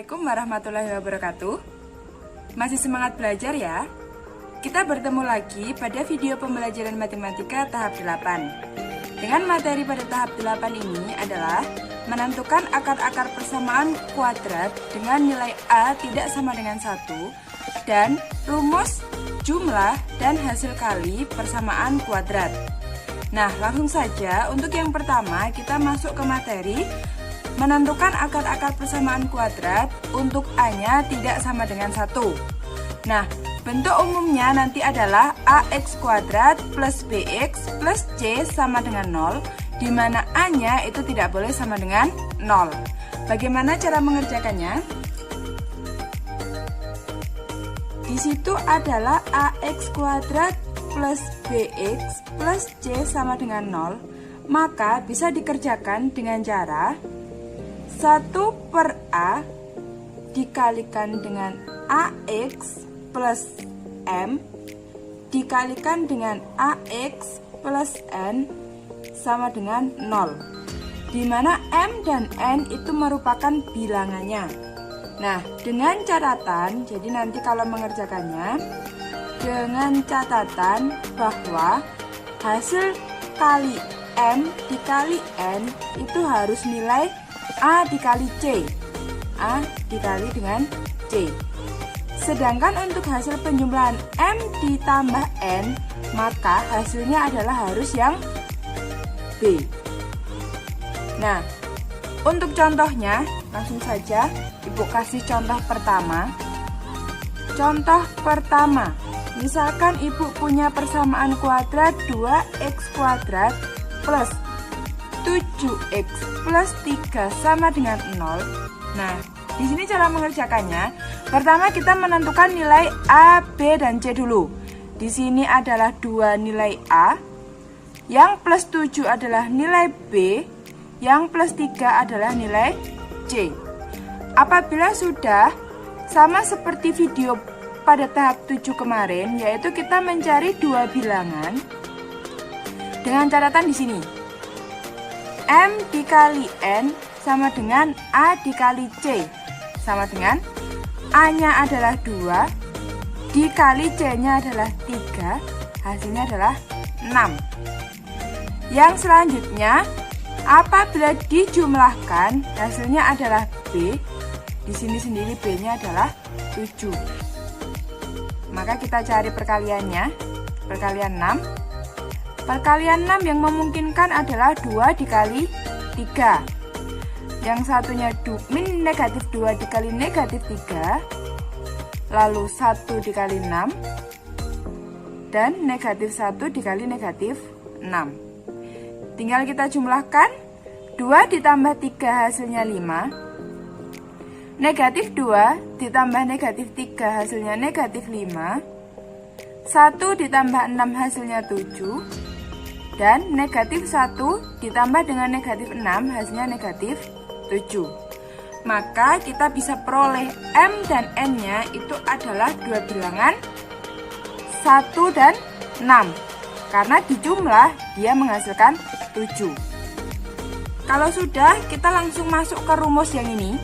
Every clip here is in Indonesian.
Assalamualaikum warahmatullahi wabarakatuh. Masih semangat belajar ya? Kita bertemu lagi pada video pembelajaran matematika tahap 8. Dengan materi pada tahap 8 ini adalah menentukan akar-akar persamaan kuadrat dengan nilai A tidak sama dengan 1 dan rumus jumlah dan hasil kali persamaan kuadrat. Nah, langsung saja untuk yang pertama kita masuk ke materi menentukan akar-akar persamaan kuadrat untuk A-nya tidak sama dengan 1. Nah, bentuk umumnya nanti adalah AX kuadrat plus BX plus C sama dengan 0, di mana A-nya itu tidak boleh sama dengan 0. Bagaimana cara mengerjakannya? Di situ adalah AX kuadrat plus BX plus C sama dengan 0, maka bisa dikerjakan dengan cara 1 per A dikalikan dengan AX plus M dikalikan dengan AX plus N sama dengan 0, di mana M dan N itu merupakan bilangannya. Nah, dengan catatan, jadi nanti kalau mengerjakannya dengan catatan bahwa hasil kali M dikali N itu harus nilai A dikali C, A dikali dengan C. Sedangkan untuk hasil penjumlahan M ditambah N, maka hasilnya adalah harus yang B. Nah, untuk contohnya, langsung saja Ibu kasih contoh pertama. Contoh pertama, misalkan Ibu punya persamaan kuadrat 2X kuadrat plus 7X plus 3 sama dengan 0. Nah, di sini cara mengerjakannya. Pertama kita menentukan nilai A, B, dan C dulu. Di sini adalah 2 nilai A. Yang plus 7 adalah nilai B. Yang plus 3 adalah nilai C. Apabila sudah sama seperti video pada tahap 7 kemarin, yaitu kita mencari dua bilangan dengan catatan di sini. M dikali N sama dengan A dikali C, sama dengan A-nya adalah 2, dikali C-nya adalah 3, hasilnya adalah 6. Yang selanjutnya, apabila dijumlahkan, hasilnya adalah B, di sini sendiri B-nya adalah 7. Maka kita cari perkaliannya, perkalian 6. Perkalian 6 yang memungkinkan adalah 2 dikali 3. Yang satunya negatif 2 dikali negatif 3. Lalu 1 dikali 6. Dan negatif 1 dikali negatif 6. Tinggal kita jumlahkan. 2 ditambah 3 hasilnya 5. Negatif 2 ditambah negatif 3 hasilnya negatif 5. 1 ditambah 6 hasilnya 7. Dan negatif 1 ditambah dengan negatif 6 hasilnya negatif 7. Maka kita bisa peroleh M dan N nya itu adalah dua bilangan 1 dan 6. Karena dijumlah dia menghasilkan 7. Kalau sudah, kita langsung masuk ke rumus yang ini.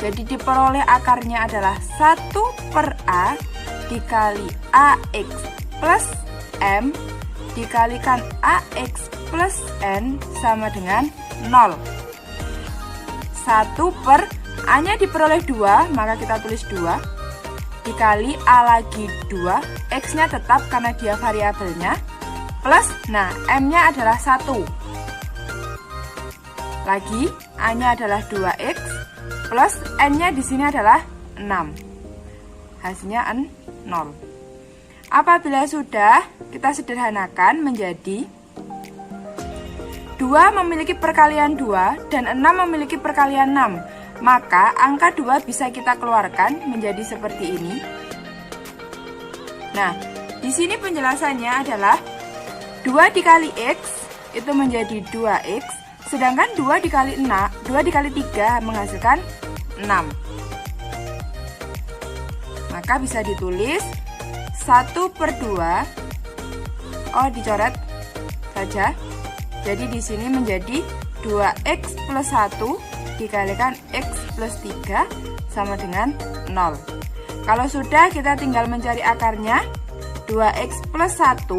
Jadi diperoleh akarnya adalah 1 per A dikali AX plus M dikalikan AX plus N sama dengan 0. 1 per A-nya diperoleh 2, maka kita tulis 2. Dikali A lagi 2, X-nya tetap karena dia variabelnya. Plus, nah M-nya adalah 1. Lagi, A-nya adalah 2X. Plus, N-nya di sini adalah 6. Hasilnya 0. Apabila sudah, kita sederhanakan menjadi 2 memiliki perkalian 2 dan 6 memiliki perkalian 6. Maka angka 2 bisa kita keluarkan menjadi seperti ini. Nah, di sini penjelasannya adalah 2 dikali X itu menjadi 2X, sedangkan 2 dikali 3 menghasilkan 6. Maka bisa ditulis 1 per 2, dicoret saja. Jadi di sini menjadi 2X plus 1 dikalikan X plus 3 sama dengan 0. Kalau sudah, kita tinggal mencari akarnya. 2x plus 1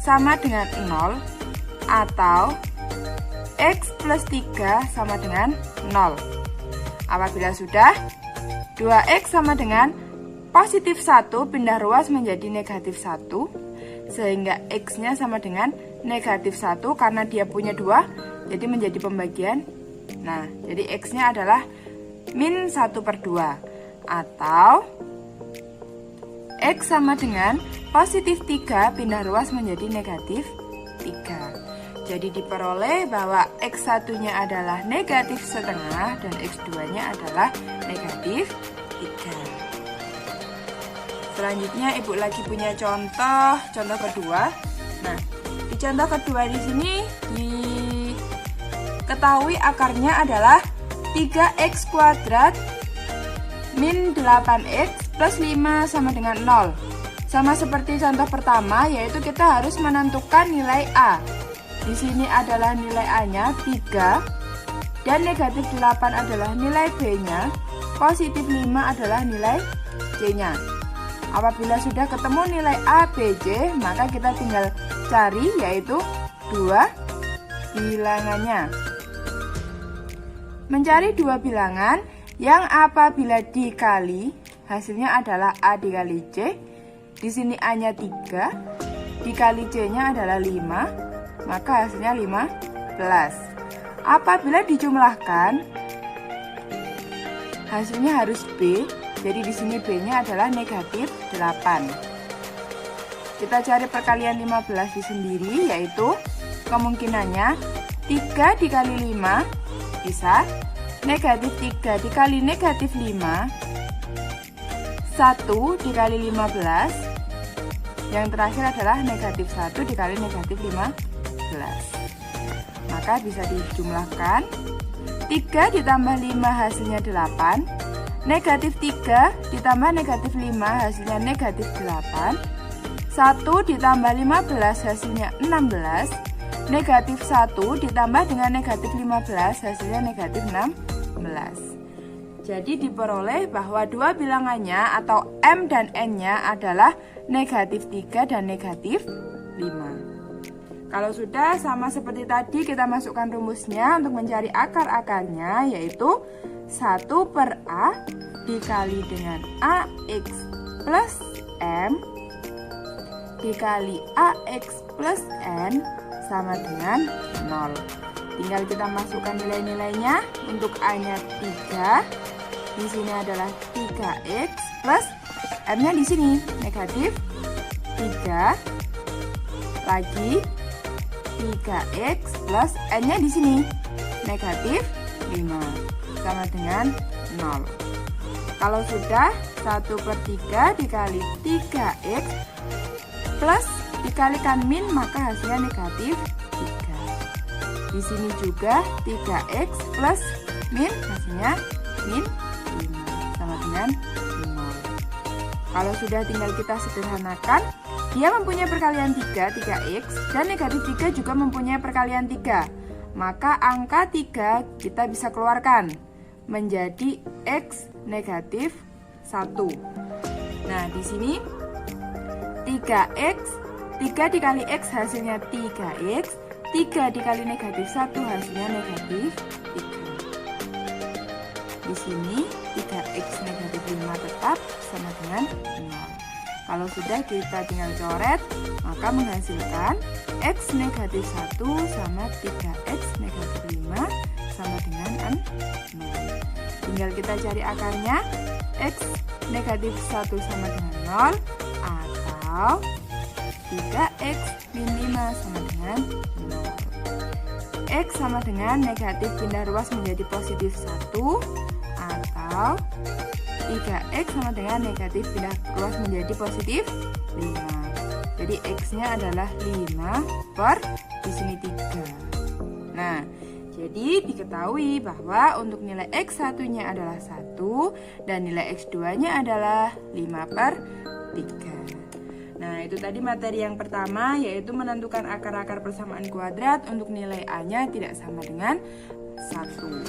sama dengan 0, atau x plus 3 sama dengan 0. Apabila sudah, 2x sama dengan positif 1 pindah ruas menjadi negatif 1, sehingga x-nya sama dengan negatif 1 karena dia punya 2, jadi menjadi pembagian. Nah, jadi x-nya adalah min 1/2, atau x sama dengan positif 3 pindah ruas menjadi negatif 3. Jadi diperoleh bahwa x1-nya adalah negatif setengah dan x2-nya adalah negatif 3. Selanjutnya Ibu lagi punya contoh kedua. Nah, di contoh kedua di sini diketahui akarnya adalah 3x kuadrat min 8x plus 5 sama dengan 0. Sama seperti contoh pertama, yaitu kita harus menentukan nilai A. Di sini adalah nilai A-nya 3, dan negatif 8 adalah nilai B-nya, positif 5 adalah nilai C-nya. Apabila sudah ketemu nilai A, B, C, maka kita tinggal cari, yaitu dua bilangannya. Mencari dua bilangan yang apabila dikali, hasilnya adalah A dikali C. Di sini A-nya 3, dikali C-nya adalah 5, maka hasilnya 15. Apabila dijumlahkan, hasilnya harus B, jadi di sini B-nya adalah negatif 8. Kita cari perkalian 15 di sendiri, yaitu kemungkinannya 3 dikali 5 bisa negatif 3 dikali negatif 5, 1 dikali 15, yang terakhir adalah negatif 1 dikali negatif 15. Maka bisa dijumlahkan, 3 ditambah 5 hasilnya 8, negatif 3 ditambah negatif 5 hasilnya negatif 8, 1 ditambah 15 hasilnya 16, negatif 1 ditambah dengan negatif 15 hasilnya negatif 16. Jadi diperoleh bahwa dua bilangannya atau M dan N-nya adalah negatif 3 dan negatif 5. Kalau sudah, sama seperti tadi, kita masukkan rumusnya untuk mencari akar-akarnya, yaitu 1/A dikali dengan AX plus M dikali AX plus N sama dengan 0. Tinggal kita masukkan nilai-nilainya. Untuk A-nya 3, di sini adalah 3x plus M-nya di sini negatif 3, lagi 3x plus N-nya di sini negatif 5 sama dengan 0. Kalau sudah, 1/3 dikali 3x plus dikalikan min, maka hasilnya negatif 3. Di sini juga 3x plus min, hasilnya min 5 sama dengan 0. Kalau sudah, tinggal kita sederhanakan. Dia mempunyai perkalian 3x, dan negatif 3 juga mempunyai perkalian 3. Maka angka 3 kita bisa keluarkan menjadi x negatif 1. Nah, di sini 3x, 3 dikali x hasilnya 3x, 3 dikali negatif 1 hasilnya negatif 3. Di sini 3x negatif 5 tetap sama dengan 0. Kalau sudah, kita tinggal coret, maka menghasilkan x negatif 1 sama 3x negatif 5 sama dengan 0. Tinggal kita cari akarnya, x negatif 1 sama dengan 0, atau 3x min 5 sama dengan 0. X sama dengan negatif pindah ruas menjadi positif 1, atau 3x sama dengan negatif pindah ruas menjadi positif 5. Jadi x-nya adalah 5 per di sini 3. Nah, jadi diketahui bahwa untuk nilai x1-nya adalah 1 dan nilai x2-nya adalah 5/3. Nah, itu tadi materi yang pertama, yaitu menentukan akar-akar persamaan kuadrat untuk nilai A-nya tidak sama dengan 1.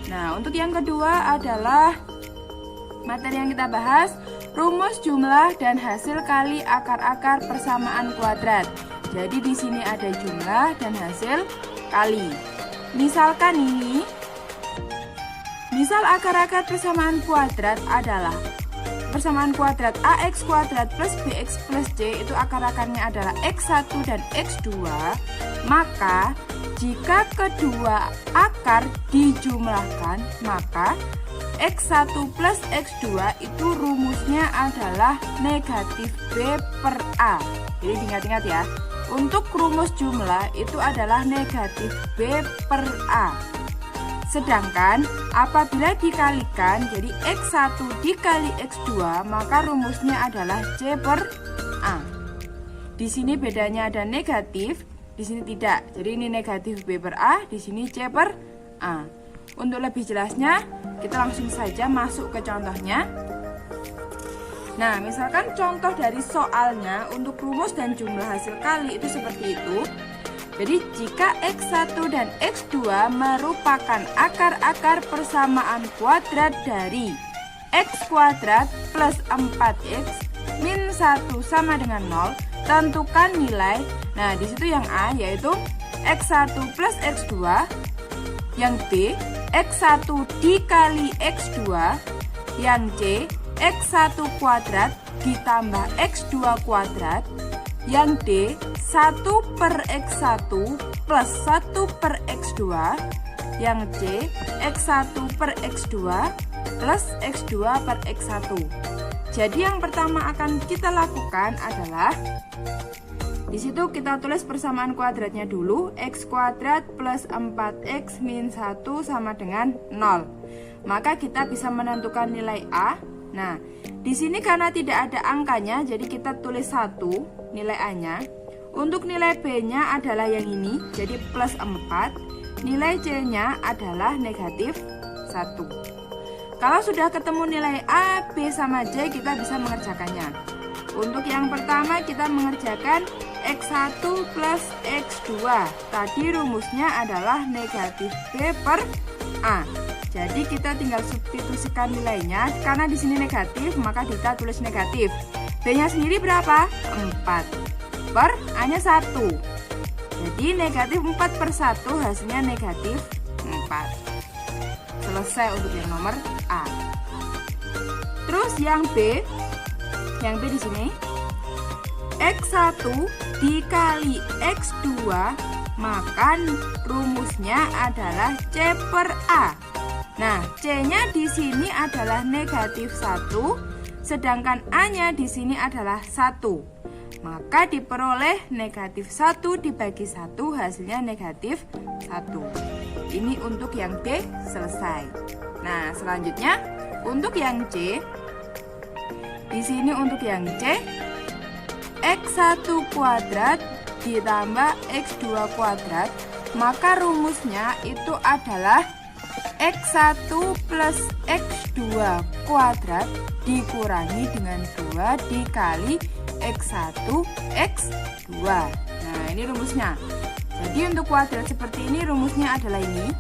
Nah, untuk yang kedua adalah Materi yang kita bahas, rumus jumlah dan hasil kali akar-akar persamaan kuadrat. Jadi di sini ada jumlah dan hasil kali. Misalkan ini, misal akar-akar persamaan kuadrat adalah persamaan kuadrat AX kuadrat plus BX plus C, itu akar-akarnya adalah X1 dan X2. Maka jika kedua akar dijumlahkan, maka X1 plus X2 itu rumusnya adalah negatif B per A. Jadi diingat-ingat ya, untuk rumus jumlah itu adalah negatif B per A. Sedangkan apabila dikalikan, jadi X1 dikali X2, maka rumusnya adalah C per A. Di sini bedanya ada negatif, di sini tidak. Jadi ini negatif B per A, di sini C per A. Untuk lebih jelasnya, kita langsung saja masuk ke contohnya. Nah, misalkan contoh dari soalnya untuk rumus dan jumlah hasil kali itu seperti itu. Jadi jika X1 dan X2 merupakan akar-akar persamaan kuadrat dari X kuadrat plus 4X min 1 sama dengan 0, tentukan nilai. Nah, disitu yang A yaitu X1 plus X2, yang B X1 dikali X2, yang C X1 kuadrat ditambah X2 kuadrat, yang D 1 per X1 plus 1 per X2, yang C X1 per X2 plus X2 per X1. Jadi yang pertama akan kita lakukan adalah di situ kita tulis persamaan kuadratnya dulu. X kuadrat plus 4X min 1 sama dengan 0. Maka kita bisa menentukan nilai A. Nah, di sini karena tidak ada angkanya, jadi kita tulis 1 nilai A-nya. Untuk nilai B-nya adalah yang ini, jadi plus 4. Nilai C-nya adalah negatif 1. Kalau sudah ketemu nilai A, B, sama C, kita bisa mengerjakannya. Untuk yang pertama kita mengerjakan X1 plus X2. Tadi rumusnya adalah negatif B per A. Jadi kita tinggal substitusikan nilainya. Karena di sini negatif, maka kita tulis negatif. B-nya sendiri berapa? 4. Per A-nya 1. Jadi negatif 4 per 1 hasilnya negatif 4. Selesai untuk yang nomor A. Terus yang B. Yang B di sini X1 dikali X2, maka rumusnya adalah C per A. Nah, C-nya di sini adalah negatif 1, sedangkan A-nya di sini adalah 1. Maka diperoleh negatif 1 dibagi 1 hasilnya negatif 1. Ini untuk yang D selesai. Nah, selanjutnya untuk yang C. Di sini untuk yang C, X1 kuadrat ditambah X2 kuadrat, maka rumusnya itu adalah X1 plus X2 kuadrat dikurangi dengan 2 dikali X1 X2. Nah, ini rumusnya. Jadi untuk kuadrat seperti ini rumusnya adalah ini.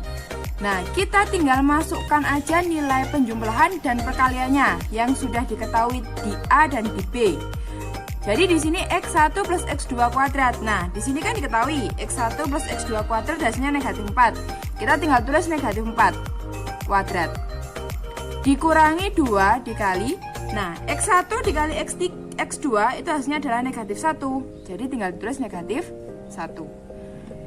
Nah, kita tinggal masukkan aja nilai penjumlahan dan perkaliannya yang sudah diketahui di A dan di B. Jadi di sini X1 plus X2 kuadrat. Nah, di sini kan diketahui X1 plus X2 kuadrat hasilnya negatif 4. Kita tinggal tulis negatif 4 kuadrat. Dikurangi 2 dikali. Nah, X1 dikali X2 itu hasilnya adalah negatif 1. Jadi tinggal tulis negatif 1.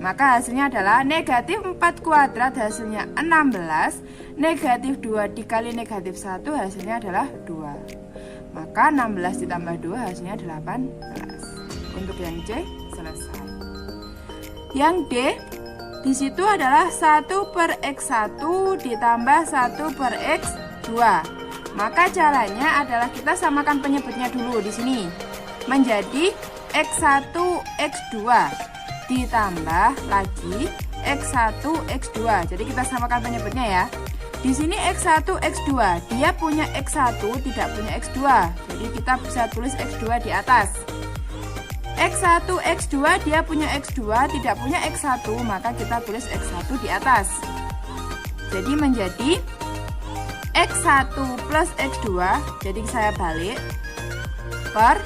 Maka hasilnya adalah negatif 4 kuadrat hasilnya 16. Negatif 2 dikali negatif 1 hasilnya adalah 2. Maka 16 ditambah 2 hasilnya 18. Untuk yang C selesai. Yang D di situ adalah 1 per X1 ditambah 1 per X2. Maka caranya adalah kita samakan penyebutnya dulu di sini. Menjadi X1 X2 ditambah lagi X1 X2. Jadi kita samakan penyebutnya ya. Di sini X1 X2, dia punya X1 tidak punya X2. Jadi kita bisa tulis X2 di atas. X1 X2 dia punya X2 tidak punya X1, maka kita tulis X1 di atas. Jadi menjadi X1 plus X2, jadi saya balik, per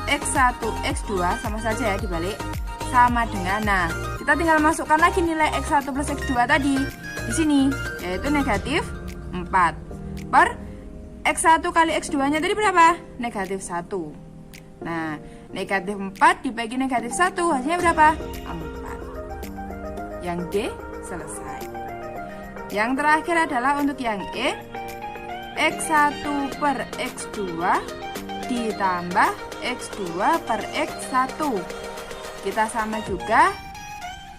X1 X2 sama saja ya dibalik, sama dengan, nah kita tinggal masukkan lagi nilai X1 plus X2 tadi di sini, yaitu negatif 4 per X1 kali X2 nya tadi berapa? Negatif 1. Nah negatif 4 dibagi negatif 1 hasilnya berapa? 4. Yang D selesai. Yang terakhir adalah untuk yang E, X1 per X2 ditambah X2 per X1. Kita sama juga,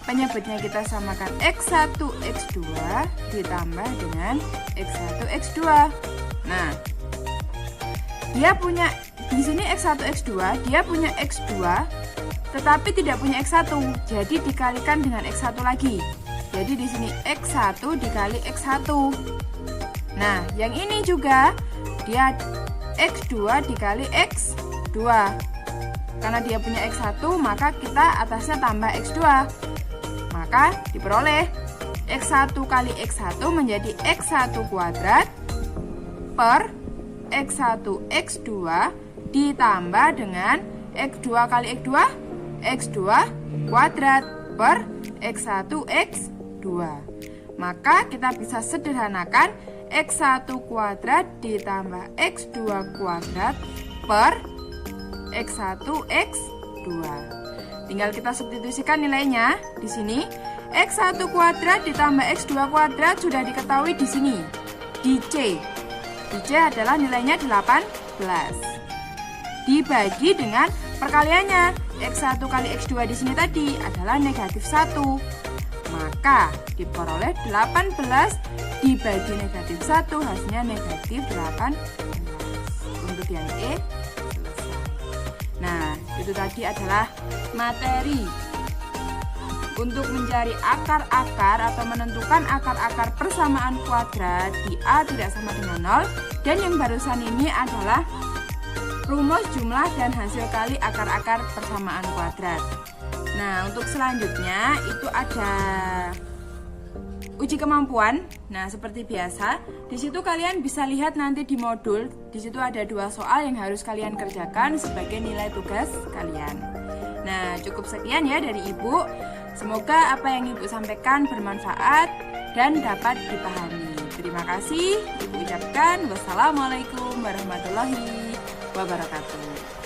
penyebutnya kita samakan X1 X2 ditambah dengan X1 X2. Nah, dia punya di sini X1 X2, dia punya X2 tetapi tidak punya X1. Jadi dikalikan dengan X1 lagi. Jadi di sini X1 dikali X1. Nah, yang ini juga dia X2 dikali X2. Karena dia punya X1, maka kita atasnya tambah X2. Maka diperoleh X1 kali X1 menjadi X1 kuadrat per X1 X2 ditambah dengan X2 kali X2, X2 kuadrat per X1 X2. Maka kita bisa sederhanakan X1 kuadrat ditambah X2 kuadrat per X1 X2. Tinggal kita substitusikan nilainya di sini. X1 kuadrat ditambah X2 kuadrat sudah diketahui di sini. Di C. Di C adalah nilainya 18. Dibagi dengan perkaliannya. X1 kali X2 di sini tadi adalah negatif 1. Maka diperoleh 18 dibagi negatif 1 hasilnya negatif 18. Untuk yang E selesai. Nah, itu tadi adalah materi untuk mencari akar-akar atau menentukan akar-akar persamaan kuadrat di A tidak sama dengan 0. Dan yang barusan ini adalah rumus jumlah dan hasil kali akar-akar persamaan kuadrat. Nah, untuk selanjutnya itu ada uji kemampuan. Nah, seperti biasa, di situ kalian bisa lihat nanti di modul. Di situ ada 2 soal yang harus kalian kerjakan sebagai nilai tugas kalian. Nah, cukup sekian ya dari Ibu. Semoga apa yang Ibu sampaikan bermanfaat dan dapat dipahami. Terima kasih. Ibu ucapkan wassalamualaikum warahmatullahi wabarakatuh.